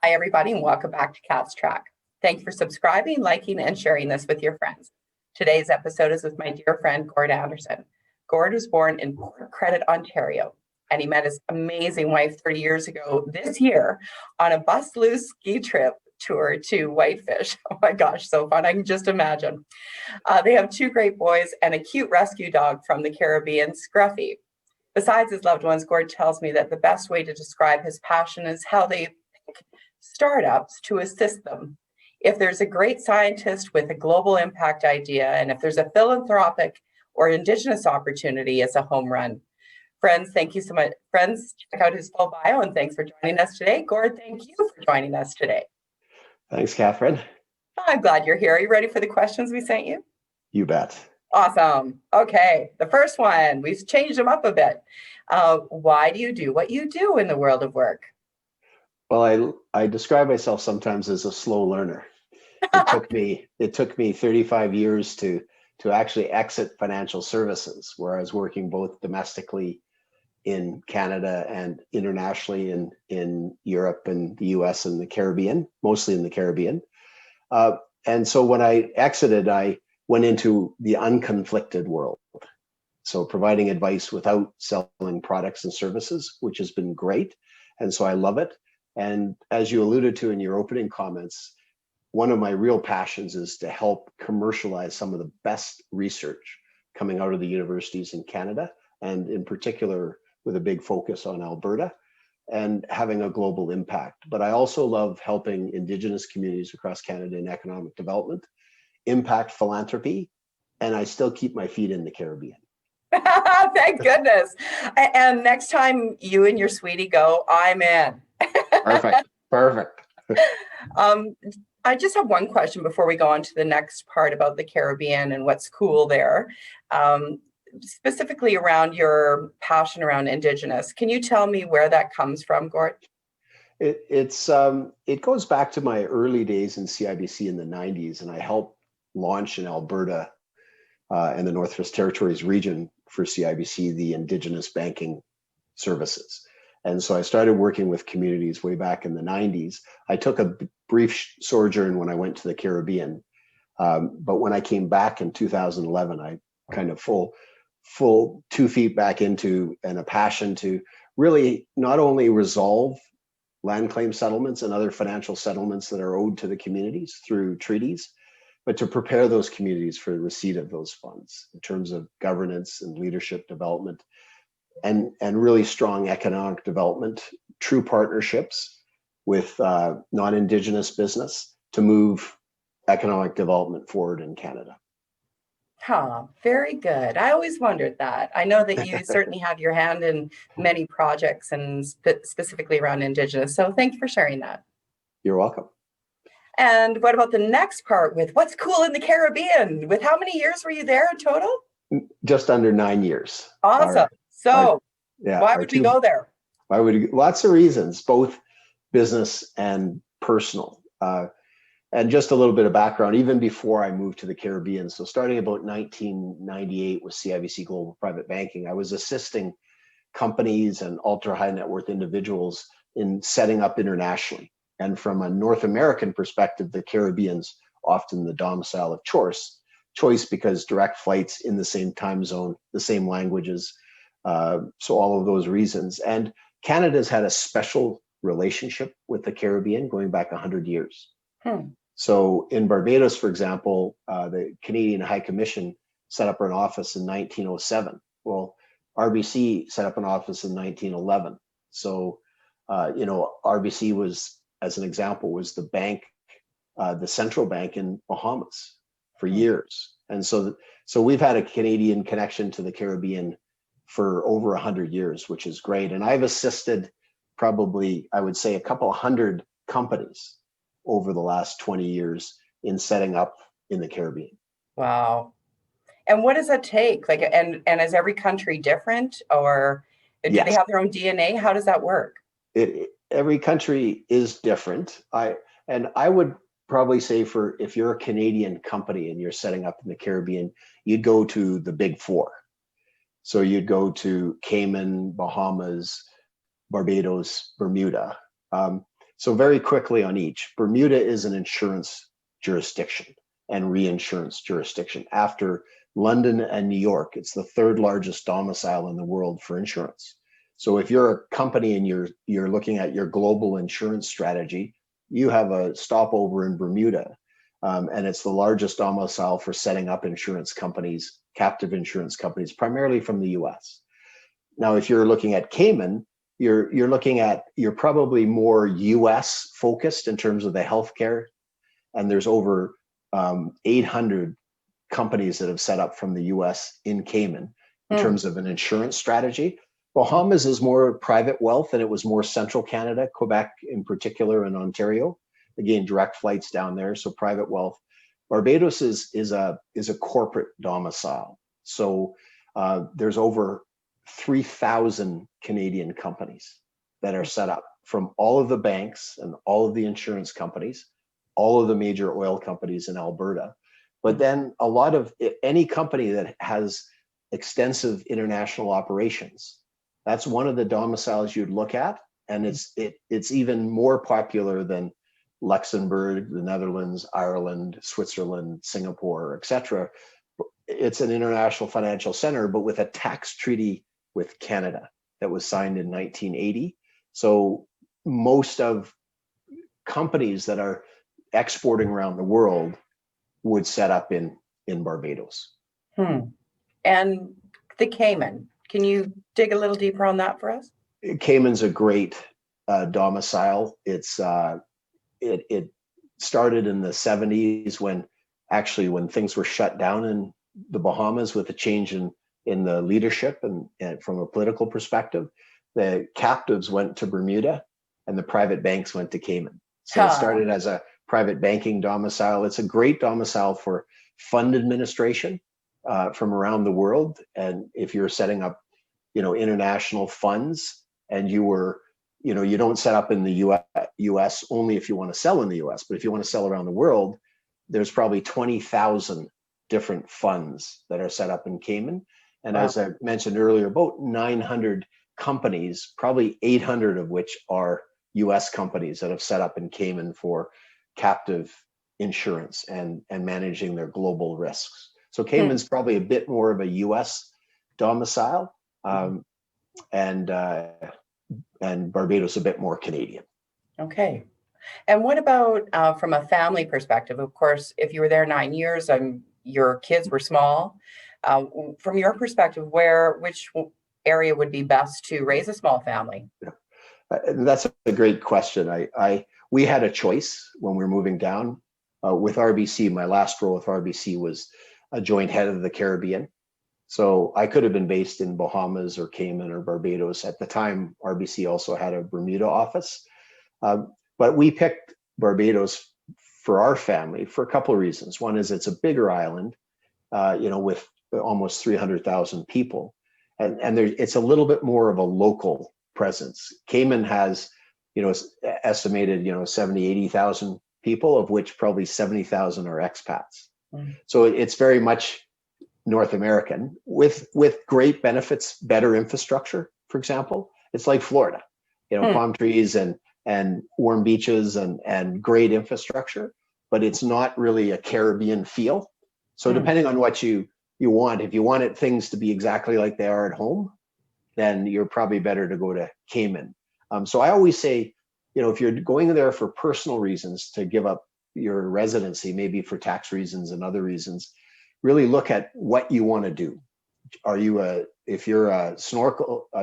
Hi, everybody, and welcome back to Cat's Track. Thank you for subscribing, liking, and sharing this with your friends. Today's episode is with my dear friend, Gord Anderson. Gord was born in Port Credit, Ontario, and he met his amazing wife 30 years ago this year on a bus loose ski trip tour to Whitefish. Oh my gosh, so fun. I can just imagine. They have two great boys and a cute rescue dog from the Caribbean, Scruffy. Besides his loved ones, Gord tells me that the best way to describe his passion is how they pick startups to assist them. If there's a great scientist with a global impact idea, and if there's a philanthropic or Indigenous opportunity, it's a home run. Friends, thank you so much. Friends, check out his full bio, and thanks for joining us today. Gord, thank you for joining us today. Thanks, Catherine. I'm glad you're here. Are you ready for the questions we sent you? You bet. Awesome. Okay, the first one, we've changed them up a bit. Why do you do what you do in the world of work? Well, I describe myself sometimes as a slow learner. It took me 35 years to actually exit financial services, where I was working both domestically in Canada and internationally in Europe and the US and the Caribbean, mostly in the Caribbean. And so when I exited, I went into the unconflicted world. So providing advice without selling products and services, which has been great. And so I love it. And as you alluded to in your opening comments, one of my real passions is to help commercialize some of the best research coming out of the universities in Canada, and in particular with a big focus on Alberta and having a global impact. But I also love helping Indigenous communities across Canada in economic development, impact philanthropy, and I still keep my feet in the Caribbean. Thank goodness. And next time you and your sweetie go, I'm in. Perfect. I just have one question before we go on to the next part about the Caribbean and what's cool there. Specifically around your passion around Indigenous. Can you tell me where that comes from, Gord? It goes back to my early days in CIBC in the 90s, and I helped launch in Alberta and the Northwest Territories region for CIBC, the Indigenous banking services. And so I started working with communities way back in the 90s. I took a brief sojourn when I went to the Caribbean. But when I came back in 2011, I kind of full 2 feet back into, and a passion to really not only resolve land claim settlements and other financial settlements that are owed to the communities through treaties, but to prepare those communities for the receipt of those funds in terms of governance and leadership development, and really strong economic development, true partnerships with non-Indigenous business to move economic development forward in Canada. Very good. I always wondered that. I know that you certainly have your hand in many projects and specifically around Indigenous. So thank you for sharing that. You're welcome. And what about the next part with what's cool in the Caribbean? With how many years were you there in total? Just under 9 years. Awesome. Why would we go there? Lots of reasons, both business and personal. And just a little bit of background, even before I moved to the Caribbean. So starting about 1998 with CIBC Global Private Banking, I was assisting companies and ultra high net worth individuals in setting up internationally. And from a North American perspective, the Caribbean's often the domicile of choice because direct flights in the same time zone, the same languages. So all of those reasons. And Canada's had a special relationship with the Caribbean going back 100 years. So in Barbados, for example, the Canadian High Commission set up an office in 1907. Well, RBC set up an office in 1911. So, RBC was, as an example, was the bank, the central bank in Bahamas for years. And so we've had a Canadian connection to the Caribbean for over 100 years, which is great. And I've assisted probably, I would say, a couple hundred companies over the last 20 years in setting up in the Caribbean. Wow. And what does that take? And is every country different, or do they have their own DNA? How does that work? Every country is different. I would probably say if you're a Canadian company and you're setting up in the Caribbean, you'd go to the big four. So you'd go to Cayman, Bahamas, Barbados, Bermuda. So very quickly on each, Bermuda is an insurance jurisdiction and reinsurance jurisdiction. After London and New York, it's the third largest domicile in the world for insurance. So if you're a company and you're looking at your global insurance strategy, you have a stopover in Bermuda, and it's the largest domicile for setting up insurance companies, captive insurance companies, primarily from the US. Now, if you're looking at Cayman, you're probably more US focused in terms of the healthcare, and there's over 800 companies that have set up from the US in Cayman in terms of an insurance strategy. Bahamas is more private wealth, and it was more central Canada, Quebec in particular, and Ontario. Again, direct flights down there, so private wealth. Barbados is a corporate domicile. So there's over 3,000 Canadian companies that are set up from all of the banks and all of the insurance companies, all of the major oil companies in Alberta. But then a lot of any company that has extensive international operations, that's one of the domiciles you'd look at. And it's even more popular than Luxembourg, the Netherlands, Ireland, Switzerland, Singapore, etc. It's an international financial center, but with a tax treaty with Canada that was signed in 1980. So most of companies that are exporting around the world would set up in Barbados. And the Cayman, can you dig a little deeper on that for us? Cayman's a great domicile. It started in the 70s when things were shut down in the Bahamas with a change in the leadership and from a political perspective. The captives went to Bermuda and the private banks went to Cayman. So it started as a private banking domicile. It's a great domicile for fund administration from around the world. And if you're setting up, international funds, and you don't set up in the US only if you want to sell in the US, but if you want to sell around the world, there's probably 20,000 different funds that are set up in Cayman. And as I mentioned earlier, about 900 companies, probably 800 of which are US companies that have set up in Cayman for captive insurance and managing their global risks. So Cayman's probably a bit more of a US domicile, and Barbados a bit more Canadian. Okay. And what about from a family perspective? Of course, if you were there 9 years, your kids were small. From your perspective, which area would be best to raise a small family? That's a great question. We had a choice when we were moving down with RBC. My last role with RBC was a joint head of the Caribbean. So I could have been based in Bahamas or Cayman or Barbados. At the time, RBC also had a Bermuda office. But we picked Barbados for our family for a couple of reasons. One is it's a bigger island, with almost 300,000 people. And it's a little bit more of a local presence. Cayman has, estimated, 70, 80,000 people, of which probably 70,000 are expats. So it's very much North American with great benefits, better infrastructure, for example. It's like Florida, palm trees and warm beaches and great infrastructure, but it's not really a Caribbean feel. So depending on what you want, if you wanted things to be exactly like they are at home, then you're probably better to go to Cayman. So I always say, if you're going there for personal reasons to give up your residency, maybe for tax reasons and other reasons, really look at what you want to do. If you're a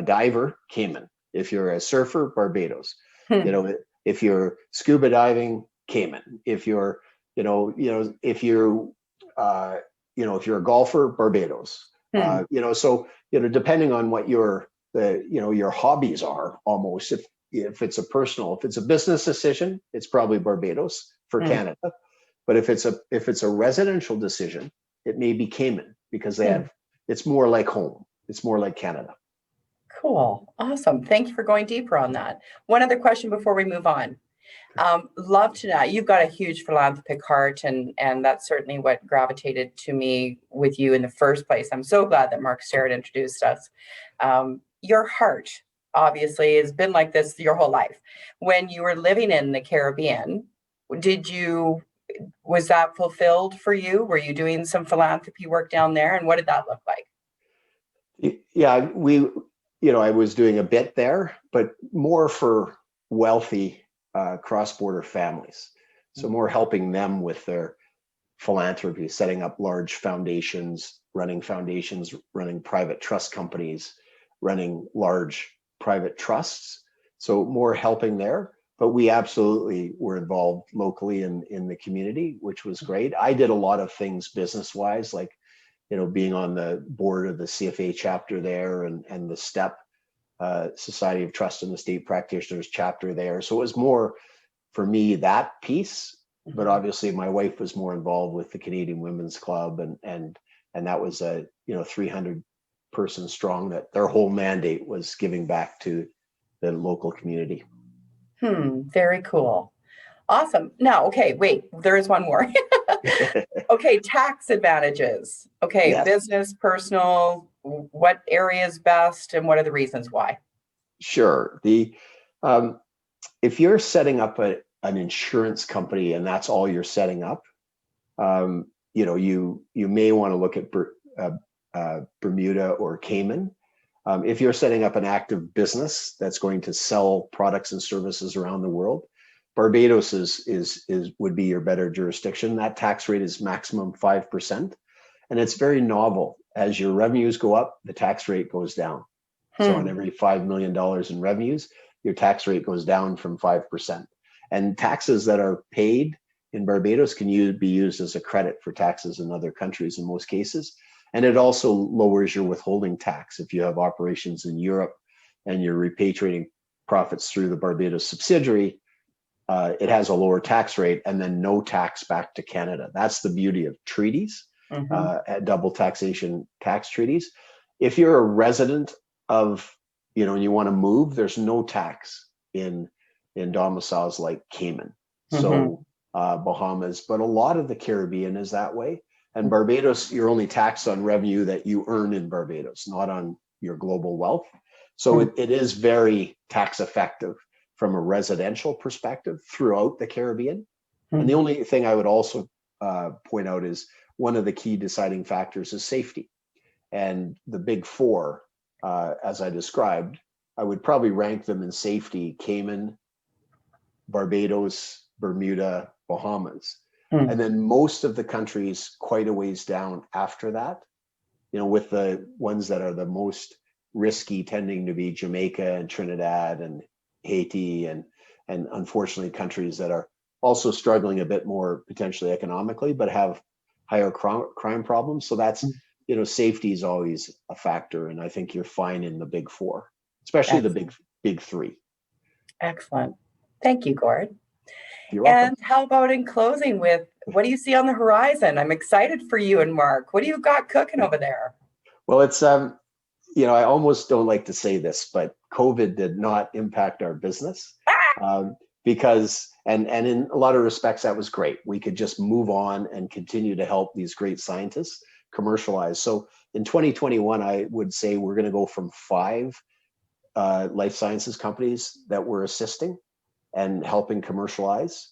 diver, Cayman. If you're a surfer, Barbados. If you're scuba diving, Cayman. If you're if you're a golfer, Barbados. Depending on what your hobbies are, almost. If it's a business decision, it's probably Barbados for Canada. But if it's a residential decision, it may be Cayman because it's more like home. It's more like Canada. Cool. Awesome. Thank you for going deeper on that. One other question before we move on. Love to know, you've got a huge philanthropic heart, and that's certainly what gravitated to me with you in the first place. I'm so glad that Mark Starrett introduced us. Your heart, obviously has been like this your whole life. When you were living in the Caribbean, was that fulfilled for you? Were you doing some philanthropy work down there, and what did that look like? Yeah, I was doing a bit there, but more for wealthy cross-border families. So more helping them with their philanthropy, setting up large foundations, running private trust companies, running large private trusts. So more helping there. But we absolutely were involved locally in the community, which was great. I did a lot of things business-wise, like being on the board of the CFA chapter there and the STEP Society of Trust and Estate Practitioners chapter there. So it was more for me that piece, but obviously my wife was more involved with the Canadian Women's Club and that was a 300 person strong, that their whole mandate was giving back to the local community. Very cool. Awesome. Now, okay, wait, there is one more. Okay, tax advantages. Okay, Yes. Business, personal, what area is best and what are the reasons why? Sure. If you're setting up an insurance company and that's all you're setting up, you may want to look at Bermuda or Cayman. If you're setting up an active business that's going to sell products and services around the world, Barbados would be your better jurisdiction. That tax rate is maximum 5%, and it's very novel. As your revenues go up, the tax rate goes down. So on every $5 million in revenues, your tax rate goes down from 5%. And taxes that are paid in Barbados can be used as a credit for taxes in other countries in most cases. And it also lowers your withholding tax if you have operations in Europe and you're repatriating profits through the Barbados subsidiary. It has a lower tax rate and then no tax back to Canada. That's the beauty of treaties, double taxation tax treaties. If you're a resident of, and you want to move, there's no tax in domiciles like Cayman, so Bahamas, but a lot of the Caribbean is that way. And Barbados, you're only taxed on revenue that you earn in Barbados, not on your global wealth. So it is very tax effective from a residential perspective throughout the Caribbean. And the only thing I would also point out is one of the key deciding factors is safety. And the big four, as I described, I would probably rank them in safety: Cayman, Barbados, Bermuda, Bahamas. And then most of the countries quite a ways down after that, with the ones that are the most risky tending to be Jamaica and Trinidad and Haiti and unfortunately countries that are also struggling a bit more potentially economically, but have higher crime problems. So that's, safety is always a factor. And I think you're fine in the big four, especially the big three. Excellent. Thank you, Gord. You're welcome. And how about in closing with, what do you see on the horizon? I'm excited for you and Mark. What do you got cooking over there? Well, it's, I almost don't like to say this, but COVID did not impact our business because, and in a lot of respects, that was great. We could just move on and continue to help these great scientists commercialize. So in 2021, I would say we're going to go from 5 life sciences companies that we're assisting and helping commercialize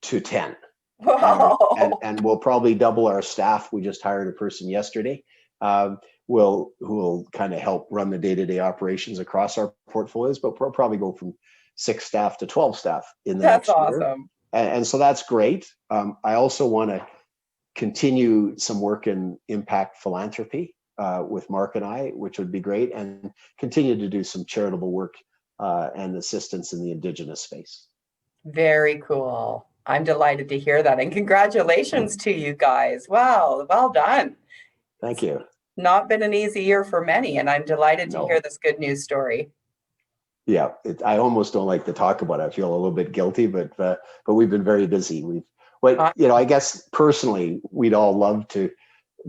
to 10. Wow. And we'll probably double our staff. We just hired a person yesterday who will kind of help run the day-to-day operations across our portfolios, but we'll probably go from 6 staff to 12 staff in the next year. That's awesome. And so that's great. I also want to continue some work in impact philanthropy with Mark and I, which would be great, and continue to do some charitable work and assistance in the Indigenous space. Very cool. I'm delighted to hear that. And congratulations to you guys. Wow, well done. Thank you. Not been an easy year for many, and I'm delighted to hear this good news story. Yeah, I almost don't like to talk about it. I feel a little bit guilty, but we've been very busy. I guess personally, we'd all love to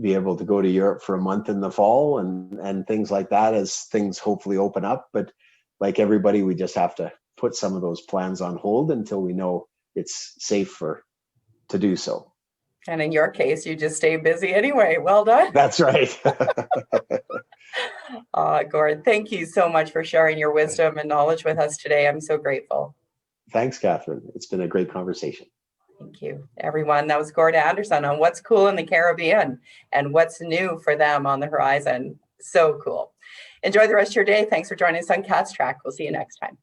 be able to go to Europe for a month in the fall and things like that as things hopefully open up. But like everybody, we just have to put some of those plans on hold until we know it's safe to do so. And in your case, you just stay busy anyway. Well done. That's right. Gord, thank you so much for sharing your wisdom and knowledge with us today. I'm so grateful. Thanks, Catherine. It's been a great conversation. Thank you, everyone. That was Gord Anderson on what's cool in the Caribbean and what's new for them on the horizon. So cool. Enjoy the rest of your day. Thanks for joining us on Cats Track. We'll see you next time.